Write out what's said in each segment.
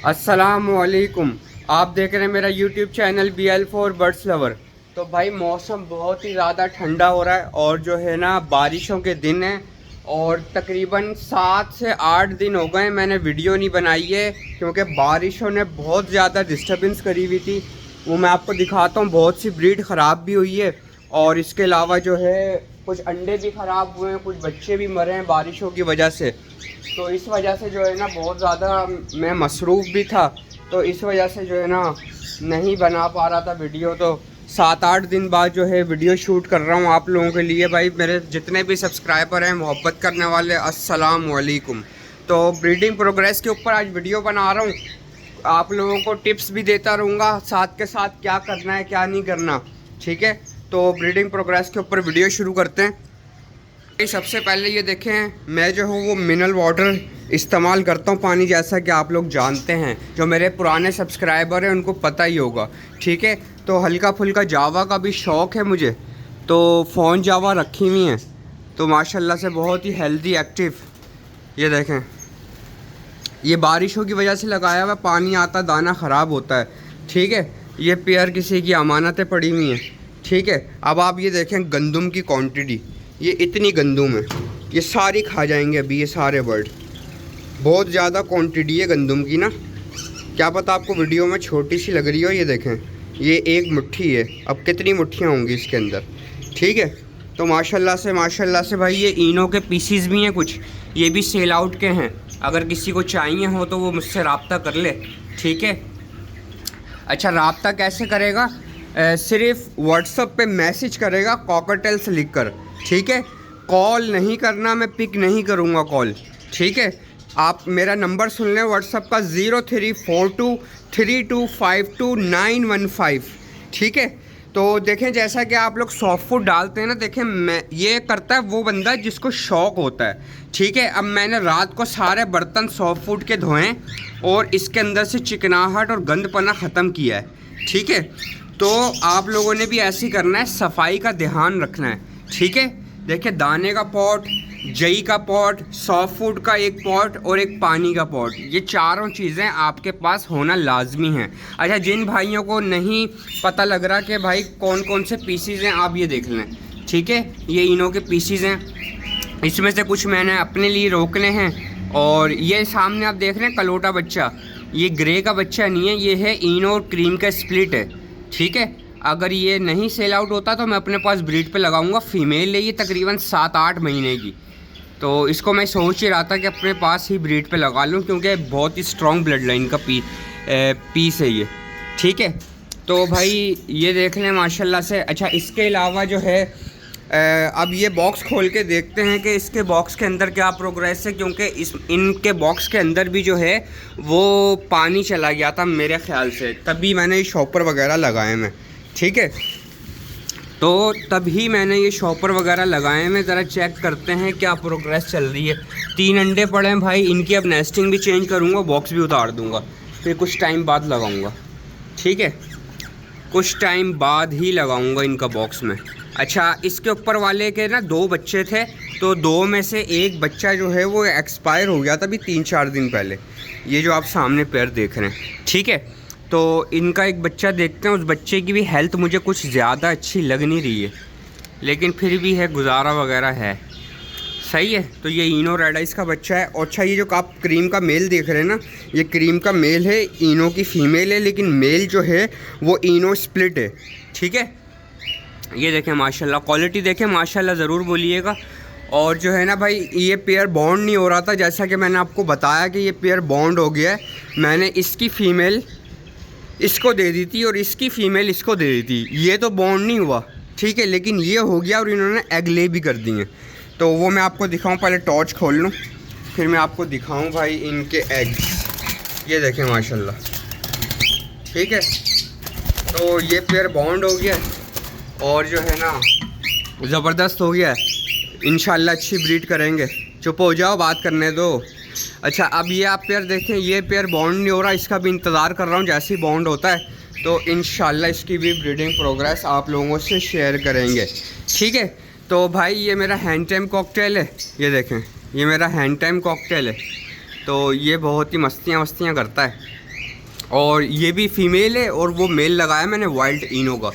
अस्सलामुअलैकुम। आप देख रहे हैं मेरा YouTube channel BL4 birds lover. तो भाई मौसम बहुत ही ज़्यादा ठंडा हो रहा है और जो है ना बारिशों के दिन हैं और तकरीबन 7 से 8 दिन हो गए मैंने वीडियो नहीं बनाई है क्योंकि बारिशों ने बहुत ज़्यादा डिस्टर्बेंस करी हुई थी। वो मैं आपको दिखाता हूँ, बहुत सी ब्रीड ख़राब भी हुई है और इसके अलावा जो है कुछ अंडे भी ख़राब हुए हैं, कुछ बच्चे भी मरे हैं बारिशों की वजह से। तो इस वजह से जो है ना बहुत ज़्यादा मैं मसरूफ़ भी था, तो इस वजह से जो है ना नहीं बना पा रहा था वीडियो। तो 7-8 दिन बाद जो है वीडियो शूट कर रहा हूँ आप लोगों के लिए। भाई मेरे जितने भी सब्सक्राइबर हैं, मोहब्बत करने वाले, अस्सलाम वालेकुम। तो ब्रीडिंग प्रोग्रेस के ऊपर आज वीडियो बना रहा हूँ, आप लोगों को टिप्स भी देता रहूँगा साथ के साथ क्या करना है क्या नहीं करना, ठीक है। तो ब्रीडिंग प्रोग्रेस के ऊपर वीडियो शुरू करते हैं। सबसे पहले ये देखें, मैं जो हूँ वो मिनरल वाटर इस्तेमाल करता हूँ पानी, जैसा कि आप लोग जानते हैं, जो मेरे पुराने सब्सक्राइबर हैं उनको पता ही होगा, ठीक है। तो हल्का फुल्का जावा का भी शौक़ है मुझे, तो फ़ोन जावा रखी हुई हैं, तो माशाल्लाह से बहुत ही हेल्दी एक्टिव। ये देखें, ये बारिशों की वजह से लगाया हुआ, पानी आता दाना ख़राब होता है, ठीक है। ये पेयर किसी की अमानतें पड़ी हुई हैं, ठीक है। अब आप ये देखें गंदम की क्वांटिटी, ये इतनी गंदम है, ये सारी खा जाएंगे अभी ये सारे बर्ड। बहुत ज़्यादा क्वांटिटी है गंदम की ना, क्या पता आपको वीडियो में छोटी सी लग रही हो। ये देखें, ये एक मुट्ठी है, अब कितनी मुट्ठियाँ होंगी इसके अंदर, ठीक है। तो माशाल्लाह से भाई ये इनो के पीसीज भी हैं कुछ, ये भी सेल आउट के हैं, अगर किसी को चाहिए हो तो वो मुझसे रब्ता कर ले, ठीक है। अच्छा, रब्ता कैसे करेगा? सिर्फ व्हाट्सएप पे मैसेज करेगा कॉकटेल्स लिख कर, ठीक है। कॉल नहीं करना, मैं पिक नहीं करूँगा कॉल, ठीक है। आप मेरा नंबर सुन लें व्हाट्सएप का 034232529115, ठीक है। तो देखें, जैसा कि आप लोग सॉफ्ट फूड डालते हैं ना, देखें मैं ये करता है वो बंदा जिसको शौक़ होता है, ठीक है। अब मैंने रात को सारे बर्तन सॉफ्ट फूड के धोएं और इसके अंदर से चिकनाहट और गंदपना ख़त्म किया है, ठीक है। तो आप लोगों ने भी ऐसे ही करना है, सफाई का ध्यान रखना है, ठीक है। देखिए, दाने का पॉट, जई का पॉट, सॉफ्ट फूड का एक पॉट और एक पानी का पॉट, ये चारों चीज़ें आपके पास होना लाजमी है। अच्छा, जिन भाइयों को नहीं पता लग रहा कि भाई कौन कौन से पीसीज हैं, आप ये देख लें, ठीक है। ये इनो के पीसीज हैं, इसमें से कुछ मैंने अपने लिए रोकने हैं। और ये सामने आप देख रहे हैं कलोटा बच्चा, ये ग्रे का बच्चा नहीं है, ये है इनो और क्रीम का स्प्लिट है, ठीक है। अगर ये नहीं सेल आउट होता तो मैं अपने पास ब्रीड पे लगाऊंगा। फ़ीमेल है ये, तकरीबन 7-8 महीने की। तो इसको मैं सोच ही रहा था कि अपने पास ही ब्रीड पे लगा लूँ, क्योंकि बहुत ही स्ट्रॉन्ग ब्लड लाइन का पीस है ये, ठीक है। तो भाई ये देख लें माशाल्लाह से। अच्छा, इसके अलावा जो है अब ये बॉक्स खोल के देखते हैं कि इसके बॉक्स के अंदर क्या प्रोग्रेस है, क्योंकि इनके बॉक्स के अंदर भी जो है वो पानी चला गया था मेरे ख़्याल से, तभी मैंने ये शॉपर वगैरह लगाए हैं, ठीक है। तो तभी मैंने ये शॉपर वगैरह लगाए हैं। ज़रा चेक करते हैं क्या प्रोग्रेस चल रही है। 3 अंडे पड़े हैं भाई, इनकी अब नेस्टिंग भी चेंज करूँगा, बॉक्स भी उतार दूँगा, फिर कुछ टाइम बाद लगाऊँगा, ठीक है। कुछ टाइम बाद ही लगाऊँगा इनका बॉक्स में। अच्छा, इसके ऊपर वाले के ना 2 बच्चे थे, तो 2 में से एक बच्चा जो है वो एक्सपायर हो गया था अभी 3-4 दिन पहले, ये जो आप सामने पैर देख रहे हैं, ठीक है। तो इनका एक बच्चा देखते हैं, उस बच्चे की भी हेल्थ मुझे कुछ ज़्यादा अच्छी लग नहीं रही है, लेकिन फिर भी है, गुजारा वगैरह है, सही है। तो ये इनो रेड आइस का बच्चा है। और अच्छा, ये जो आप क्रीम का मेल देख रहे हैं ना, ये क्रीम का मेल है, इनो की फ़ीमेल है, लेकिन मेल जो है वो इनो स्प्लिट है, ठीक है। ये देखें माशाल्लाह, क्वालिटी देखें माशाल्लाह, ज़रूर बोलिएगा। और जो है ना भाई, ये पेयर बॉन्ड नहीं हो रहा था, जैसा कि मैंने आपको बताया कि ये पेयर बॉन्ड हो गया है। मैंने इसकी फ़ीमेल इसको दे दी थी और इसकी फ़ीमेल इसको दे दी थी, ये तो बॉन्ड नहीं हुआ, ठीक है, लेकिन ये हो गया और इन्होंने एग ले भी कर दिए। तो वो मैं आपको दिखाऊं, पहले टॉर्च खोल लूँ फिर मैं आपको दिखाऊं भाई इनके एग। ये देखें माशाल्लाह, ठीक है। तो ये पेयर बॉन्ड हो गया और जो है ना ज़बरदस्त हो गया है, इंशाल्लाह अच्छी ब्रीड करेंगे। चुप हो जाओ, बात करने दो। अच्छा, अब ये आप पेयर देखें, ये पेयर बॉन्ड नहीं हो रहा, इसका भी इंतज़ार कर रहा हूँ, जैसे ही बॉन्ड होता है तो इंशाल्लाह इसकी भी ब्रीडिंग प्रोग्रेस आप लोगों से शेयर करेंगे, ठीक है। तो भाई ये मेरा हैंड टाइम कॉकटेल है, ये देखें, ये मेरा हैंड टाइम कॉकटेल है। तो ये बहुत ही मस्तियाँ करता है, और ये भी फीमेल है और वो मेल लगाया मैंने वाइल्ड इनो का,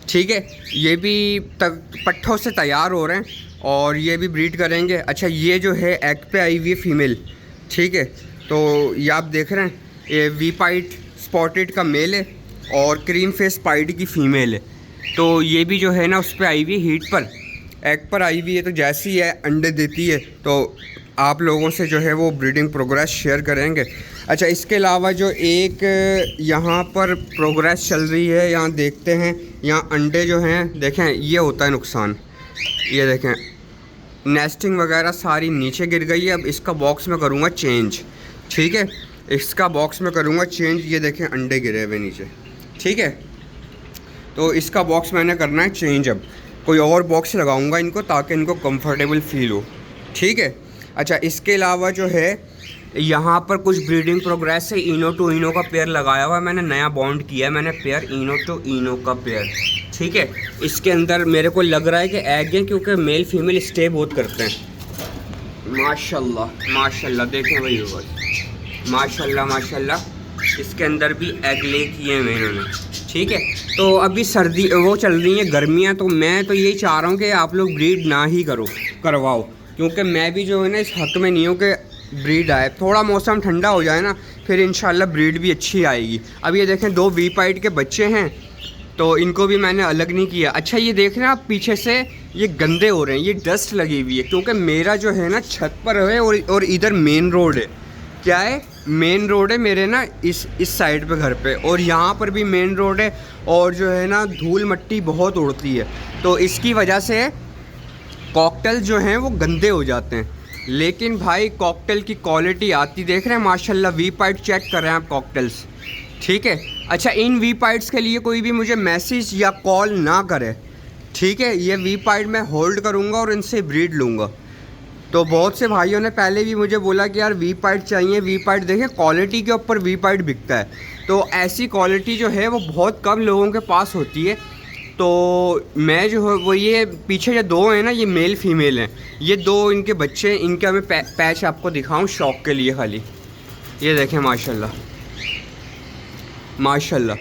ठीक है। ये भी पट्ठों से तैयार हो रहे हैं और ये भी ब्रीड करेंगे। अच्छा, ये जो है एग पे आई हुई है फीमेल, ठीक है। तो ये आप देख रहे हैं, ये वी पाइट स्पॉटेड का मेल है और क्रीम फेस पाइट की फ़ीमेल है। तो ये भी जो है ना उस पर आई हुई हीट पर, एग पर आई हुई है। तो जैसे ही है अंडे देती है तो आप लोगों से जो है वो ब्रीडिंग प्रोग्रेस शेयर करेंगे। अच्छा, इसके अलावा जो एक यहाँ पर प्रोग्रेस चल रही है, यहाँ देखते हैं, यहाँ अंडे जो हैं देखें, ये होता है नुकसान। ये देखें नेस्टिंग वगैरह सारी नीचे गिर गई है। अब इसका बॉक्स में करूँगा चेंज, ठीक है, इसका बॉक्स में करूँगा चेंज। ये देखें अंडे गिरे हुए नीचे, ठीक है। तो इसका बॉक्स मैंने करना है चेंज। अब कोई और बॉक्स लगाऊंगा इनको ताकि इनको कंफर्टेबल फील हो, ठीक है। अच्छा, इसके अलावा जो है यहाँ पर कुछ ब्रीडिंग प्रोग्रेस है। इनो टू इनो का पेयर लगाया हुआ है मैंने, नया बॉन्ड किया है मैंने पेयर, इनो टू इनो का पेयर, ठीक है। इसके अंदर मेरे को लग रहा है कि एग है, क्योंकि मेल फीमेल स्टे बहुत करते हैं। माशाल्लाह माशाल्लाह, देखें भाई माशाल्लाह माशाल्लाह, इसके अंदर भी एग ले किए हैं इन्होंने, ठीक है। तो अभी सर्दी वो चल रही है, गर्मियाँ, तो मैं तो यही चाह रहा हूँ कि आप लोग ब्रीड ना ही करवाओ, क्योंकि मैं भी जो है ना इस हक में नहीं हूँ कि ब्रीड आए। थोड़ा मौसम ठंडा हो जाए ना, फिर इंशाल्लाह ब्रीड भी अच्छी आएगी। अब ये देखें 2 वी पाइट के बच्चे हैं, तो इनको भी मैंने अलग नहीं किया। अच्छा, ये देख रहे हैं आप पीछे से ये गंदे हो रहे हैं, ये डस्ट लगी हुई है, क्योंकि मेरा जो है ना छत पर है और इधर मेन रोड है। क्या है, मेन रोड है मेरे ना इस साइड पे घर पे, और यहाँ पर भी मेन रोड है, और जो है ना धूल मट्टी बहुत उड़ती है, तो इसकी वजह से कॉकटेल जो हैं वो गंदे हो जाते हैं। लेकिन भाई कॉकटेल की क्वालिटी आती देख रहे हैं माशाल्लाह। वी पाइट चेक कर रहे हैं आप कॉकटेल्स, ठीक है। अच्छा, इन वी पाइट्स के लिए कोई भी मुझे मैसेज या कॉल ना करे, ठीक है। ये वी पाइट मैं होल्ड करूँगा और इनसे ब्रीड लूँगा। तो बहुत से भाइयों ने पहले भी मुझे बोला कि यार वी पाइट चाहिए, वी पाइट देखें क्वालिटी के ऊपर वी पाइट बिकता है, तो ऐसी क्वालिटी जो है वो बहुत कम लोगों के पास होती है। तो मैं जो है वो ये पीछे जो 2 हैं ना, ये मेल फीमेल हैं, ये 2 इनके बच्चे हैं। इनका मैं पैच आपको दिखाऊं शौक के लिए खाली, ये देखें माशाल्लाह माशाल्लाह।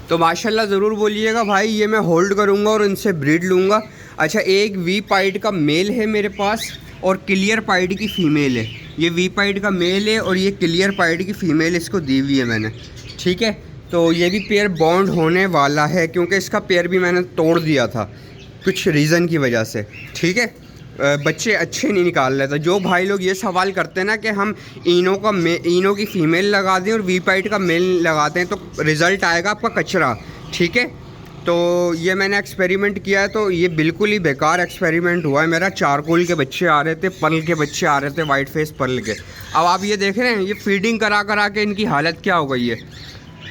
तो माशाल्लाह ज़रूर बोलिएगा भाई, ये मैं होल्ड करूँगा और इनसे ब्रीड लूँगा। अच्छा, एक वी पाइट का मेल है मेरे पास और क्लियर पाइट की फ़ीमेल है। ये वी पाइट का मेल है और ये क्लियर पाइट की फ़ीमेल इसको दी हुई है मैंने, ठीक है। तो ये भी पेयर बॉन्ड होने वाला है, क्योंकि इसका पेयर भी मैंने तोड़ दिया था कुछ रीज़न की वजह से, ठीक है। बच्चे अच्छे नहीं निकाल रहे थे। जो भाई लोग ये सवाल करते हैं ना कि हम इनो की फ़ीमेल लगा दें और वी पाइट का मेल लगाते हैं तो रिज़ल्ट आएगा आपका कचरा, ठीक है। तो ये मैंने एक्सपेरिमेंट किया है, तो ये बिल्कुल ही बेकार एक्सपेरिमेंट हुआ है मेरा। चारकोल के बच्चे आ रहे थे, पर्ल के बच्चे आ रहे थे, वाइट फेस पर्ल के। अब आप ये देख रहे हैं, ये फीडिंग करा करा के इनकी हालत क्या हो गई है।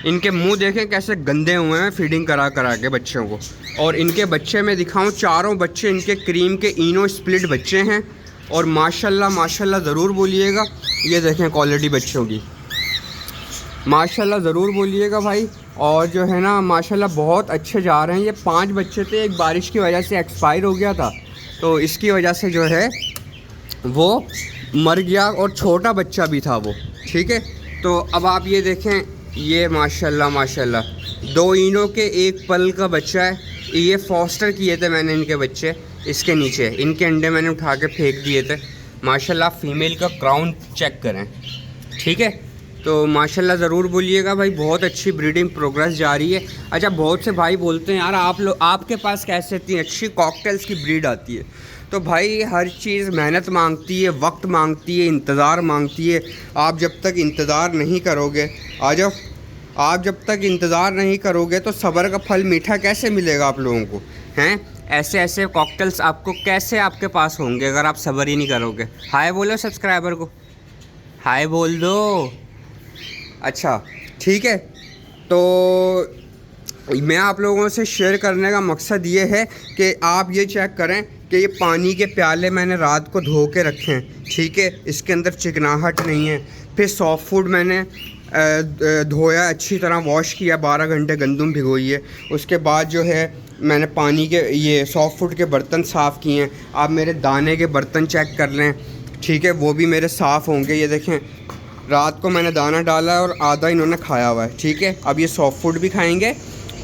इनके मुंह देखें कैसे गंदे हुए हैं फीडिंग करा करा के बच्चों को। और इनके बच्चे मैं दिखाऊं, चारों बच्चे इनके क्रीम के इनो स्प्लिट बच्चे हैं, और माशाल्लाह माशाल्लाह ज़रूर बोलिएगा। ये देखें क्वालिटी बच्चों की, माशाल्लाह ज़रूर बोलिएगा भाई। और जो है ना माशाल्लाह बहुत अच्छे जा रहे हैं। ये 5 बच्चे थे, एक बारिश की वजह से एक्सपायर हो गया था, तो इसकी वजह से जो है वो मर गया, और छोटा बच्चा भी था वो, ठीक है। तो अब आप ये देखें, ये माशाल्लाह माशाल्लाह 2 इनो के 1 पल का बच्चा है। ये फॉस्टर किए थे मैंने इनके बच्चे, इसके नीचे इनके अंडे मैंने उठा के फेंक दिए थे। माशाल्लाह फ़ीमेल का क्राउन चेक करें, ठीक है। तो माशाल्लाह ज़रूर बोलिएगा भाई, बहुत अच्छी ब्रीडिंग प्रोग्रेस जा रही है। अच्छा, बहुत से भाई बोलते हैं यार आप लोग, आपके पास कैसे इतनी अच्छी कॉकटेल्स की ब्रीड आती है। तो भाई हर चीज़ मेहनत मांगती है, वक्त मांगती है, इंतज़ार मांगती है। आप जब तक इंतज़ार नहीं करोगे, आ जाओ, आप जब तक इंतज़ार नहीं करोगे तो सब्र का फल मीठा कैसे मिलेगा आप लोगों को, हैं। ऐसे ऐसे कॉकटेल्स आपको कैसे आपके पास होंगे अगर आप सब्र ही नहीं करोगे। हाय बोलो सब्सक्राइबर को, हाय बोल दो। अच्छा, ठीक है। तो मैं आप लोगों से शेयर करने का मकसद ये है कि आप ये चेक करें कि ये पानी के प्याले मैंने रात को धो के रखे हैं, ठीक है। इसके अंदर चिकनाहट नहीं है। फिर सॉफ्ट फूड मैंने धोया, अच्छी तरह वॉश किया, 12 घंटे गंदम भिगोई है। उसके बाद जो है मैंने पानी के ये सॉफ्ट फूड के बर्तन साफ़ किए हैं। आप मेरे दाने के बर्तन चेक कर लें, ठीक है, वो भी मेरे साफ़ होंगे। ये देखें रात को मैंने दाना डाला है और आधा इन्होंने खाया हुआ है, ठीक है। अब ये सॉफ्ट फूड भी खाएंगे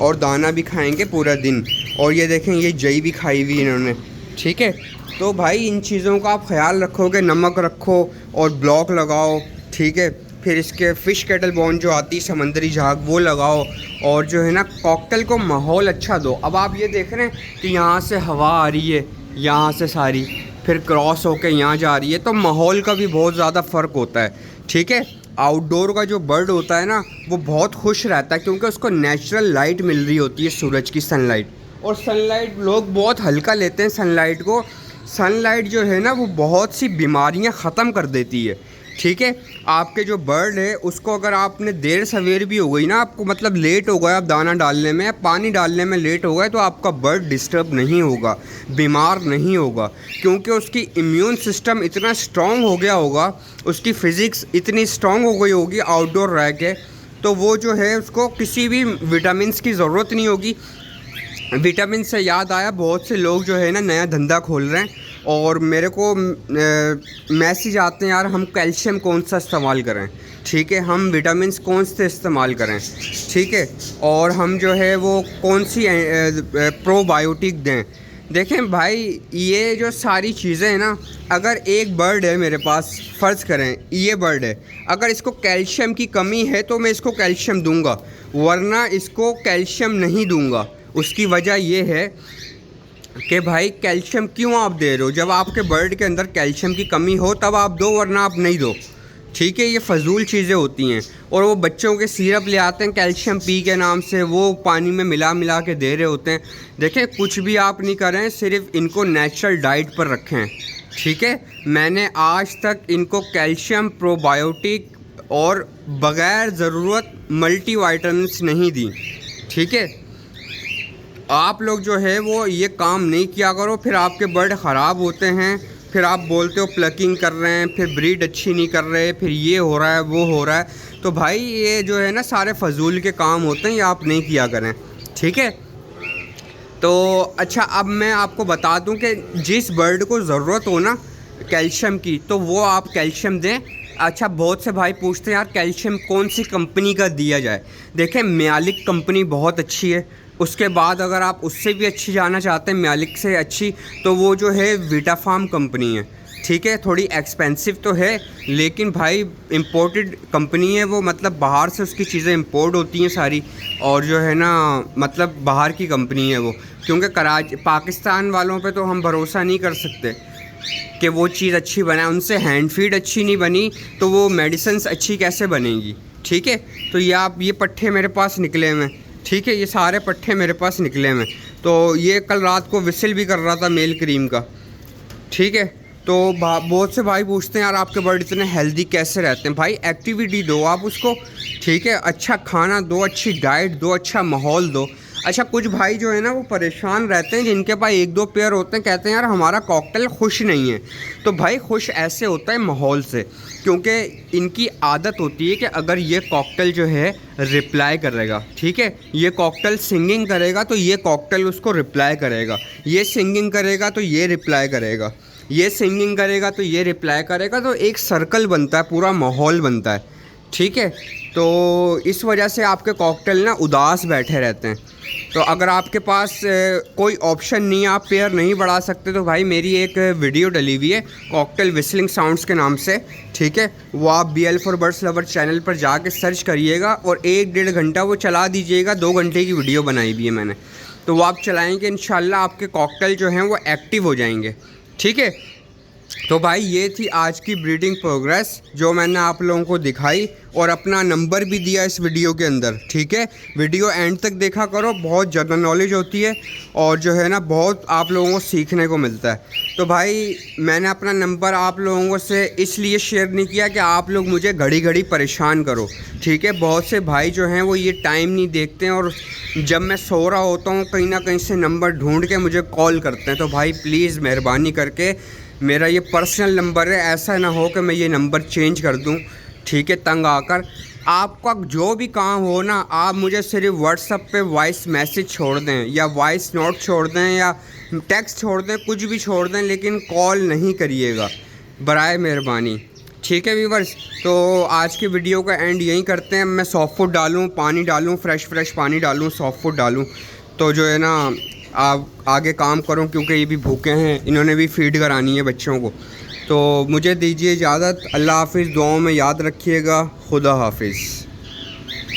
और दाना भी खाएंगे पूरा दिन। और ये देखें ये जई भी खाई हुई इन्होंने, ठीक है। तो भाई इन चीज़ों का आप ख्याल रखोगे, नमक रखो और ब्लॉक लगाओ, ठीक है। फिर इसके फ़िश केटल बॉन जो आती है समंदरी झाग वो लगाओ, और जो है ना कॉकटेल को माहौल अच्छा दो। अब आप ये देख रहे हैं कि यहाँ से हवा आ रही है, यहाँ से सारी फिर क्रॉस होके यहाँ जा रही है, तो माहौल का भी बहुत ज़्यादा फ़र्क होता है, ठीक है। आउटडोर का जो बर्ड होता है ना वो बहुत खुश रहता है क्योंकि उसको नेचुरल लाइट मिल रही होती है, सूरज की सनलाइट। और सनलाइट लोग बहुत हल्का लेते हैं सनलाइट को। सनलाइट जो है ना वो बहुत सी बीमारियां ख़त्म कर देती है, ठीक है। आपके जो बर्ड है उसको अगर आपने देर सवेर भी हो गई ना, आपको मतलब लेट हो गया आप दाना डालने में, पानी डालने में लेट हो गए, तो आपका बर्ड डिस्टर्ब नहीं होगा, बीमार नहीं होगा, क्योंकि उसकी इम्यून सिस्टम इतना स्ट्रॉन्ग हो गया होगा, उसकी फ़िज़िक्स इतनी स्ट्रॉन्ग हो गई होगी आउटडोर रह के, तो वो जो है उसको किसी भी विटामिन्स की ज़रूरत नहीं होगी। विटामिन से याद आया, बहुत से लोग जो है ना नया धंधा खोल रहे हैं और मेरे को मैसेज आते हैं यार हम कैल्शियम कौन सा इस्तेमाल करें, ठीक है, हम विटामिन्स कौन से इस्तेमाल करें, ठीक है, और हम जो है वो कौन सी प्रोबायोटिक दें। देखें भाई ये जो सारी चीज़ें हैं ना, अगर एक बर्ड है मेरे पास, फ़र्ज़ करें ये बर्ड है, अगर इसको कैल्शियम की कमी है तो मैं इसको कैल्शियम दूंगा, वरना इसको कैल्शियम नहीं दूंगा। उसकी वजह ये है कि भाई कैल्शियम क्यों आप दे रहे हो, जब आपके बर्ड के अंदर कैल्शियम की कमी हो तब आप दो, वरना आप नहीं दो, ठीक है। ये फजूल चीज़ें होती हैं। और वो बच्चों के सिरप ले आते हैं कैल्शियम पी के नाम से, वो पानी में मिला मिला के दे रहे होते हैं। देखें कुछ भी आप नहीं करें, सिर्फ इनको नेचुरल डाइट पर रखें, ठीक है। मैंने आज तक इनको कैल्शियम, प्रोबायोटिक और बग़ैर ज़रूरत मल्टीविटामिन्स नहीं दी, ठीक है। आप लोग जो है वो ये काम नहीं किया करो, फिर आपके बर्ड ख़राब होते हैं, फिर आप बोलते हो प्लकिंग कर रहे हैं, फिर ब्रीड अच्छी नहीं कर रहे, फिर ये हो रहा है वो हो रहा है। तो भाई ये जो है ना सारे फजूल के काम होते हैं, ये आप नहीं किया करें, ठीक है। तो अच्छा अब मैं आपको बता दूं कि जिस बर्ड को ज़रूरत हो ना कैल्शियम की, तो वो आप कैल्शियम दें। अच्छा बहुत से भाई पूछते हैं यार कैल्शियम कौन सी कंपनी का दिया जाए। देखें म्यालिक कंपनी बहुत अच्छी है, उसके बाद अगर आप उससे भी अच्छी जाना चाहते हैं म्यालिक से अच्छी, तो वो जो है विटाफार्म कंपनी है, ठीक है। थोड़ी एक्सपेंसिव तो है लेकिन भाई इम्पोर्टेड कंपनी है वो, मतलब बाहर से उसकी चीज़ें इंपोर्ट होती हैं सारी, और जो है ना मतलब बाहर की कंपनी है वो, क्योंकि कराची पाकिस्तान वालों पे तो हम भरोसा नहीं कर सकते कि वो चीज़ अच्छी बनाए, उनसे हैंड फीड अच्छी नहीं बनी तो वो मेडिसिन्स अच्छी कैसे बनेंगी, ठीक है। तो ये आप ये पट्ठे मेरे पास निकले हुए, ठीक है, ये सारे पट्ठे मेरे पास निकले हुए। तो ये कल रात को विसिल भी कर रहा था मेल क्रीम का, ठीक है। तो बहुत से भाई पूछते हैं यार आपके बर्ड इतने हेल्दी कैसे रहते हैं। भाई एक्टिविटी दो आप उसको, ठीक है, अच्छा खाना दो, अच्छी डाइट दो, अच्छा माहौल दो। अच्छा कुछ भाई जो है ना वो परेशान रहते हैं, जिनके पास एक दो पेयर होते हैं, कहते हैं यार हमारा कॉकटेल खुश नहीं है। तो भाई खुश ऐसे होता है माहौल से, क्योंकि इनकी आदत होती है कि अगर ये कॉकटेल जो है रिप्लाई करेगा, ठीक है, ये कॉकटेल सिंगिंग करेगा तो ये कॉकटेल उसको रिप्लाई करेगा, ये सिंगिंग करेगा तो ये रिप्लाई करेगा, ये सिंगिंग करेगा तो ये रिप्लाई करेगा, तो एक सर्कल बनता है, पूरा माहौल बनता है, ठीक है। तो इस वजह से आपके कॉकटेल ना उदास बैठे रहते हैं। तो अगर आपके पास कोई ऑप्शन नहीं है, आप पेयर नहीं बढ़ा सकते, तो भाई मेरी एक वीडियो डली हुई है कॉकटेल विस्लिंग साउंड्स के नाम से, ठीक है। वो आप BL for birds lover channel पर जाके सर्च करिएगा और 1-1.5 घंटा वो चला दीजिएगा, 2 घंटे की वीडियो बनाई हुई है मैंने, तो वो आप चलाएँगे इंशाल्लाह आपके कॉकटेल जो हैं वो एक्टिव हो जाएंगे, ठीक है। तो भाई ये थी आज की ब्रीडिंग प्रोग्रेस जो मैंने आप लोगों को दिखाई, और अपना नंबर भी दिया इस वीडियो के अंदर, ठीक है। वीडियो एंड तक देखा करो, बहुत जनरल नॉलेज होती है और जो है ना बहुत आप लोगों को सीखने को मिलता है। तो भाई मैंने अपना नंबर आप लोगों से इसलिए शेयर नहीं किया कि आप लोग मुझे घड़ी घड़ी परेशान करो, ठीक है। बहुत से भाई जो हैं वो ये टाइम नहीं देखते हैं, और जब मैं सो रहा होता हूँ कहीं ना कहीं से नंबर ढूंढ के मुझे कॉल करते हैं। तो भाई प्लीज़ मेहरबानी करके, मेरा ये पर्सनल नंबर है, ऐसा ना हो कि मैं ये नंबर चेंज कर दूं, ठीक है, तंग आकर। आपका जो भी काम हो ना, आप मुझे सिर्फ व्हाट्सएप पे वॉइस मैसेज छोड़ दें या वॉइस नोट छोड़ दें या टेक्स्ट छोड़ दें, कुछ भी छोड़ दें, लेकिन कॉल नहीं करिएगा बराए मेहरबानी, ठीक है व्यूवर्स, तो आज की वीडियो का एंड यहीं करते हैं। मैं सॉफ्ट फूड डालूँ, पानी डालूँ, फ्रेश पानी डालूँ, सॉफ्ट फूड डालूँ, तो जो है ना आप आगे काम करूँ, क्योंकि ये भी भूखे हैं, इन्होंने भी फीड करानी है बच्चों को। तो मुझे दीजिए इजाज़त। अल्लाह हाफ़िज़, दुआओं में याद रखिएगा। खुदा हाफ़िज़।